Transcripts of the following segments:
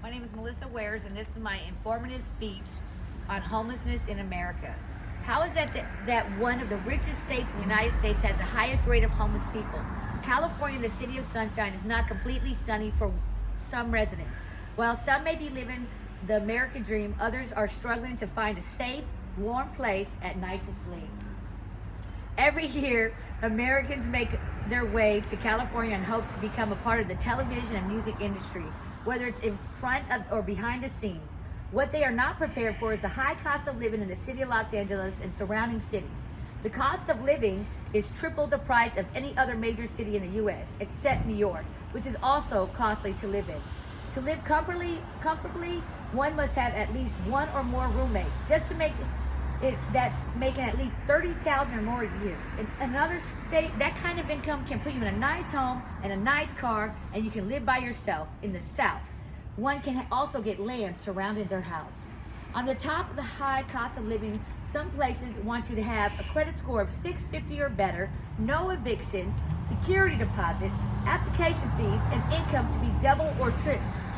My name is Melissa Wares, and this is my informative speech on homelessness in America. How is that one of the richest states in the United States has the highest rate of homeless people? California, the city of sunshine, is not completely sunny for some residents. While some may be living the American dream, others are struggling to find a safe, warm place at night to sleep. Every year, Americans make their way to California in hopes to become a part of the television and music industry, whether it's in front of or behind the scenes. What they are not prepared for is the high cost of living in the city of Los Angeles and surrounding cities. The cost of living is triple the price of any other major city in the U.S., except New York, which is also costly to live in. To live comfortably, one must have at least one or more roommates, just to make that's making at least $30,000 or more a year. In another state, that kind of income can put you in a nice home and a nice car, and you can live by yourself. In the South, one can also get land surrounding their house. On the top of the high cost of living, some places want you to have a credit score of 650 or better, no evictions, security deposit, application fees, and income to be double or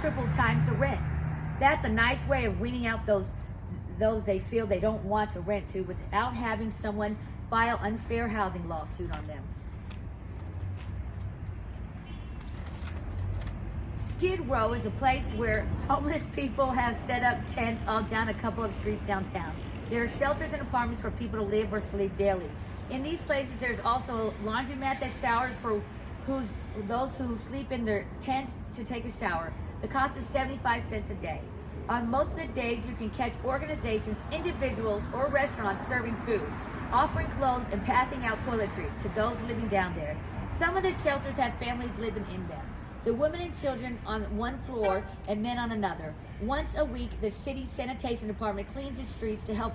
triple times the rent. That's a nice way of weaning out those they feel they don't want to rent to without having someone file unfair housing lawsuit on them. Skid Row is a place where homeless people have set up tents all down a couple of streets downtown. There are shelters and apartments for people to live or sleep daily. In these places, there's also a laundromat that showers for those who sleep in their tents to take a shower. The cost is 75 cents a day. On most of the days, you can catch organizations, individuals, or restaurants serving food, offering clothes, and passing out toiletries to those living down there. Some of the shelters have families living in them. The women and children on one floor and men on another. Once a week, the city sanitation department cleans the streets to help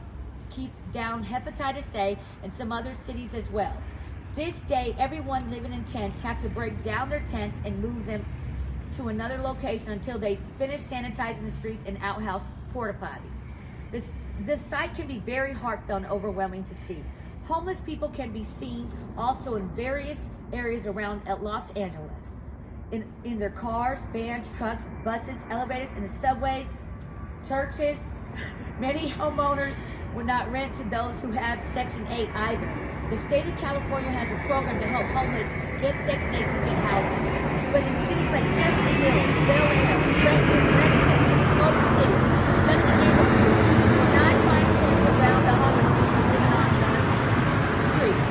keep down hepatitis A and some other cities as well. This day, everyone living in tents have to break down their tents and move them to another location until they finish sanitizing the streets and outhouse porta potty. This sight can be very heartfelt and overwhelming to see. Homeless people can be seen also in various areas around Los Angeles. In their cars, vans, trucks, buses, elevators, in the subways, churches. Many homeowners would not rent to those who have Section 8 either. The state of California has a program to help homeless get Section 8 to get housing. But in cities like Beverly Hills, Bel Air, Brentwood, Westchester, Culver City, just to name a few, you will not find tents around the homeless people living on the streets.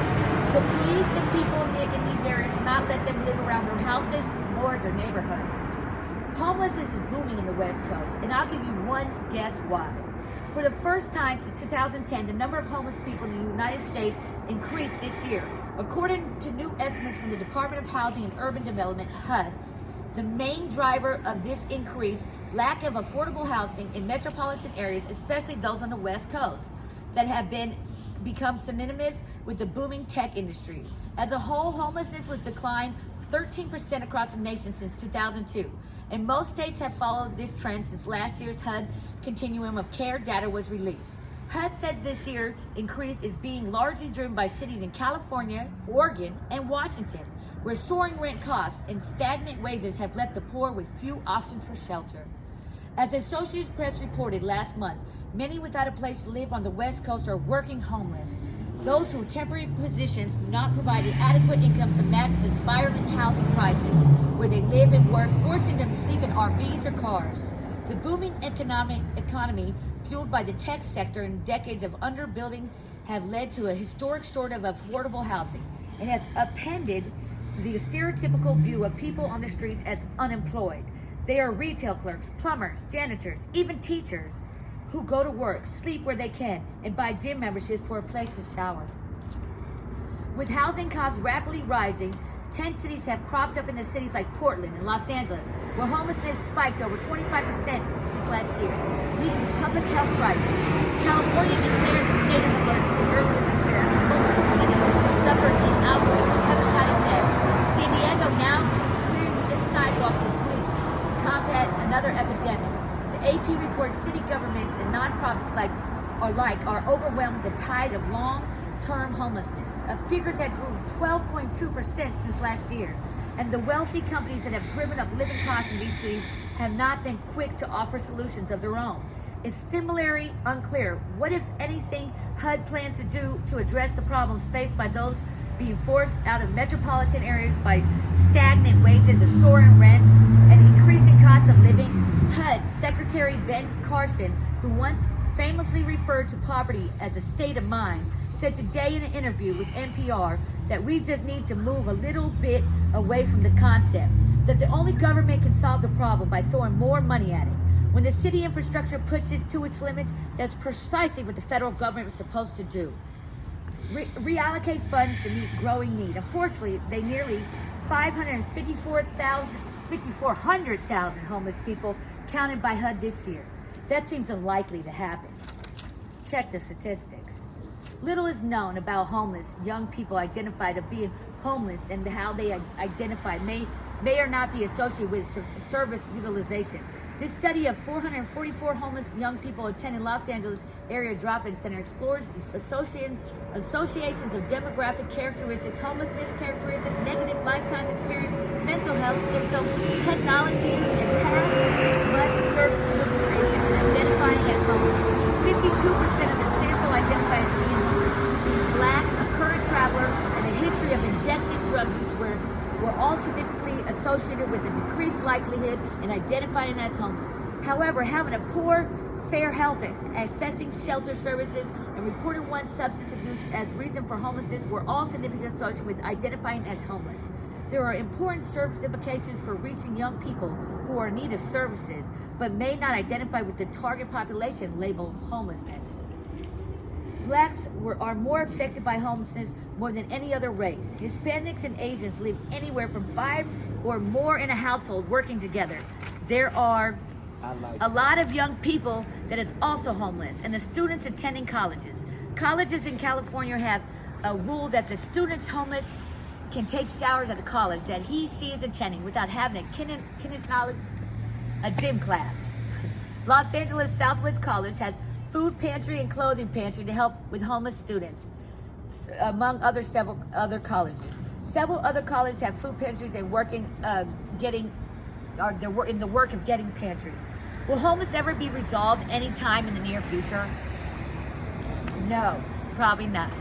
The police and people in these areas will not let them live around their houses or their neighborhoods. Homelessness is booming in the West Coast, and I'll give you one guess why. For the first time since 2010, the number of homeless people in the United States increased this year. According to new estimates from the Department of Housing and Urban Development, HUD, the main driver of this increase, lack of affordable housing in metropolitan areas, especially those on the West Coast, that have become synonymous with the booming tech industry. As a whole, homelessness was declined 13% across the nation since 2002, and most states have followed this trend since last year's HUD Continuum of Care data was released. HUD said this year increase is being largely driven by cities in California, Oregon, and Washington, where soaring rent costs and stagnant wages have left the poor with few options for shelter. As the Associated Press reported last month, many without a place to live on the West Coast are working homeless. Those who temporary positions do not provide adequate income to match the spiraling housing prices where they live and work, forcing them to sleep in RVs or cars. The booming economy fueled by the tech sector and decades of underbuilding have led to a historic shortage of affordable housing. It has appended the stereotypical view of people on the streets as unemployed. They are retail clerks, plumbers, janitors, even teachers who go to work, sleep where they can, and buy gym memberships for a place to shower. With housing costs rapidly rising, tent cities have cropped up in the cities like Portland and Los Angeles, where homelessness spiked over 25% since last year, leading to public health crisis. California declared a state of emergency earlier this year after multiple cities suffered an outbreak of hepatitis A. San Diego now clears its sidewalks with bleach to combat another epidemic. The AP reports city governments and nonprofits are overwhelmed with the tide of long-term homelessness, a figure that grew 12.2% since last year. And the wealthy companies that have driven up living costs in these cities have not been quick to offer solutions of their own. It's similarly unclear what, if anything, HUD plans to do to address the problems faced by those being forced out of metropolitan areas by stagnant wages of soaring rents and increasing costs of living. HUD Secretary Ben Carson, who once famously referred to poverty as a state of mind, said today in an interview with NPR that we just need to move a little bit away from the concept that the only government can solve the problem by throwing more money at it. When the city infrastructure pushes it to its limits, that's precisely what the federal government was supposed to do. Reallocate funds to meet growing need. Unfortunately, they nearly 5,400,000 homeless people counted by HUD this year. That seems unlikely to happen. Check the statistics. Little is known about homeless young people identified as being homeless, and how they identify may or not be associated with service utilization. This study of 444 homeless young people attending Los Angeles area drop-in center explores the associations of demographic characteristics, homelessness characteristics, negative lifetime experience, mental health symptoms, technology use, and past MUD service utilization in identifying as homeless. 52% of the sample identify as being homeless, being Black, a current traveler, and a history of injection drug use were all significantly associated with a decreased likelihood in identifying as homeless. However, having a poor, fair health, accessing shelter services, and reporting one's substance abuse as reason for homelessness were all significantly associated with identifying as homeless. There are important service implications for reaching young people who are in need of services, but may not identify with the target population labeled homelessness. Blacks are more affected by homelessness more than any other race. Hispanics and Asians live anywhere from 5 or more in a household working together. There are a lot of young people that is also homeless, and the students attending colleges. Colleges in California have a rule that the students homeless can take showers at the college that she is attending without having a gym class. Los Angeles Southwest College has food pantry and clothing pantry to help with homeless students, among several other colleges. Several other colleges have food pantries and in the work of getting pantries. Will homeless ever be resolved anytime in the near future? No, probably not.